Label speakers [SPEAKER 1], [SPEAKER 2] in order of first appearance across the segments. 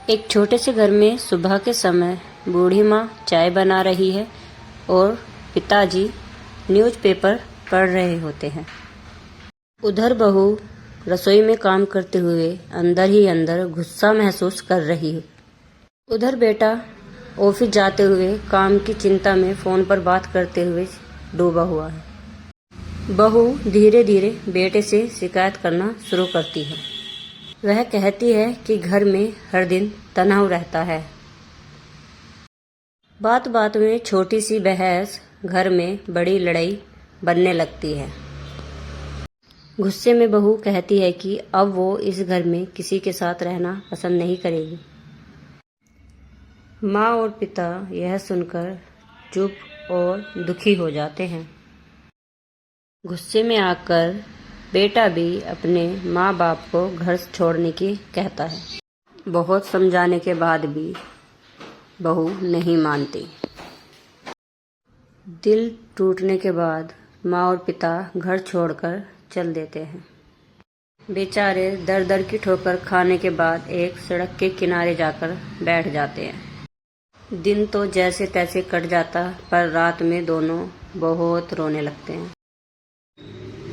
[SPEAKER 1] एक छोटे से घर में सुबह के समय बूढ़ी माँ चाय बना रही है और पिताजी न्यूज़पेपर पढ़ रहे होते हैं। उधर बहू रसोई में काम करते हुए अंदर ही अंदर गुस्सा महसूस कर रही है। उधर बेटा ऑफिस जाते हुए काम की चिंता में फ़ोन पर बात करते हुए डूबा हुआ है। बहू धीरे धीरे बेटे से शिकायत करना शुरू करती है। वह कहती है कि घर में हर दिन तनाव रहता है। बात बात में छोटी सी बहस घर में बड़ी लड़ाई बनने लगती है। गुस्से में बहू कहती है कि अब वो इस घर में किसी के साथ रहना पसंद नहीं करेगी। माँ और पिता यह सुनकर चुप और दुखी हो जाते हैं। गुस्से में आकर बेटा भी अपने माँ बाप को घर छोड़ने की कहता है। बहुत समझाने के बाद भी बहू नहीं मानती। दिल टूटने के बाद माँ और पिता घर छोड़कर चल देते हैं। बेचारे दर दर की ठोकर खाने के बाद एक सड़क के किनारे जाकर बैठ जाते हैं। दिन तो जैसे तैसे कट जाता, पर रात में दोनों बहुत रोने लगते हैं।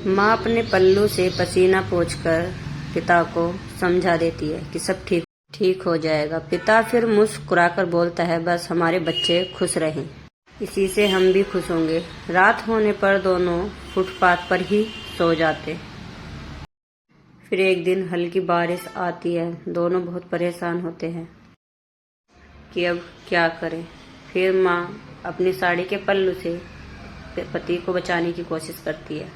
[SPEAKER 1] माँ अपने पल्लू से पसीना पोंछकर पिता को समझा देती है कि सब ठीक हो जाएगा। पिता फिर मुस्कुराकर बोलता है, बस हमारे बच्चे खुश रहें, इसी से हम भी खुश होंगे। रात होने पर दोनों फुटपाथ पर ही सो जाते। फिर एक दिन हल्की बारिश आती है। दोनों बहुत परेशान होते हैं कि अब क्या करें। फिर माँ अपनी साड़ी के पल्लू से पति को बचाने की कोशिश करती है।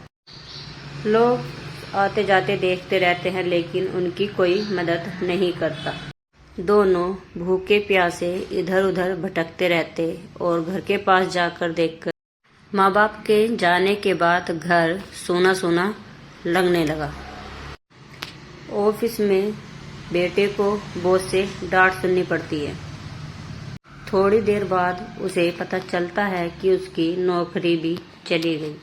[SPEAKER 1] लोग आते जाते देखते रहते हैं, लेकिन उनकी कोई मदद नहीं करता। दोनों भूखे प्यासे इधर उधर भटकते रहते और घर के पास जाकर देखकर माँ बाप के जाने के बाद घर सूना सूना लगने लगा। ऑफिस में बेटे को बॉस से डांट सुननी पड़ती है। थोड़ी देर बाद उसे पता चलता है कि उसकी नौकरी भी चली गई।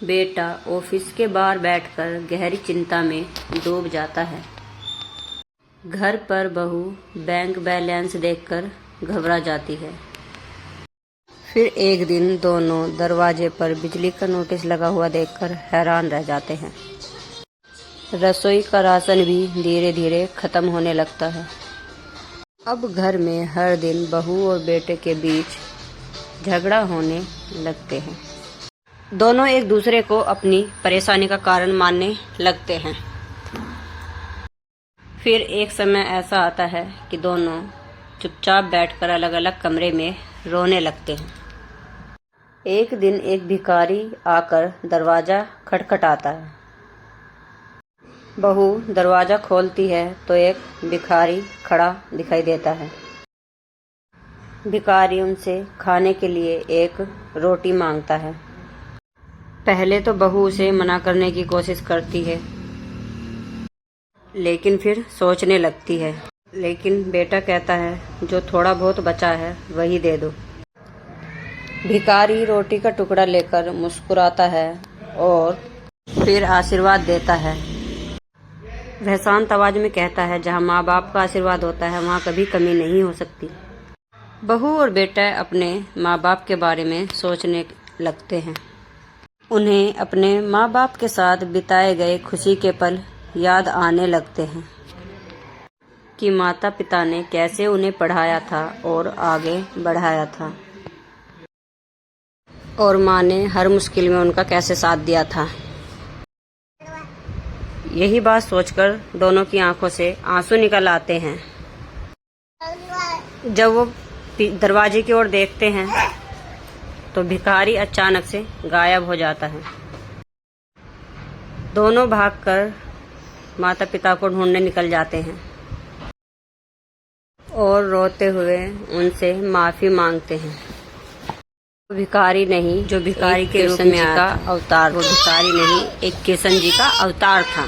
[SPEAKER 1] बेटा ऑफिस के बाहर बैठकर गहरी चिंता में डूब जाता है। घर पर बहू बैंक बैलेंस देखकर घबरा जाती है। फिर एक दिन दोनों दरवाजे पर बिजली का नोटिस लगा हुआ देखकर हैरान रह जाते हैं। रसोई का राशन भी धीरे धीरे खत्म होने लगता है। अब घर में हर दिन बहू और बेटे के बीच झगड़ा होने लगते हैं। दोनों एक दूसरे को अपनी परेशानी का कारण मानने लगते हैं। फिर एक समय ऐसा आता है कि दोनों चुपचाप बैठकर अलग अलग कमरे में रोने लगते हैं। एक दिन एक भिखारी आकर दरवाजा खटखटाता है। बहू दरवाजा खोलती है तो एक भिखारी खड़ा दिखाई देता है। भिखारी उनसे खाने के लिए एक रोटी मांगता है। पहले तो बहू उसे मना करने की कोशिश करती है, लेकिन फिर सोचने लगती है। लेकिन बेटा कहता है, जो थोड़ा बहुत बचा है वही दे दो। भिखारी रोटी का टुकड़ा लेकर मुस्कुराता है और फिर आशीर्वाद देता है। वह शांत आवाज में कहता है, जहाँ माँ बाप का आशीर्वाद होता है वहाँ कभी कमी नहीं हो सकती। बहू और बेटा अपने माँ बाप के बारे में सोचने लगते हैं। उन्हें अपने माँ बाप के साथ बिताए गए खुशी के पल याद आने लगते हैं कि माता पिता ने कैसे उन्हें पढ़ाया था और आगे बढ़ाया था, और माँ ने हर मुश्किल में उनका कैसे साथ दिया था। यही बात सोचकर दोनों की आंखों से आंसू निकल आते हैं। जब वो दरवाजे की ओर देखते हैं तो भिखारी अचानक से गायब हो जाता है। दोनों भागकर माता पिता को ढूंढने निकल जाते हैं और रोते हुए उनसे माफी मांगते हैं। भिखारी नहीं, जो भिखारी के रूप में आया था, अवतार, वो भिखारी नहीं, एक किशन जी का अवतार था।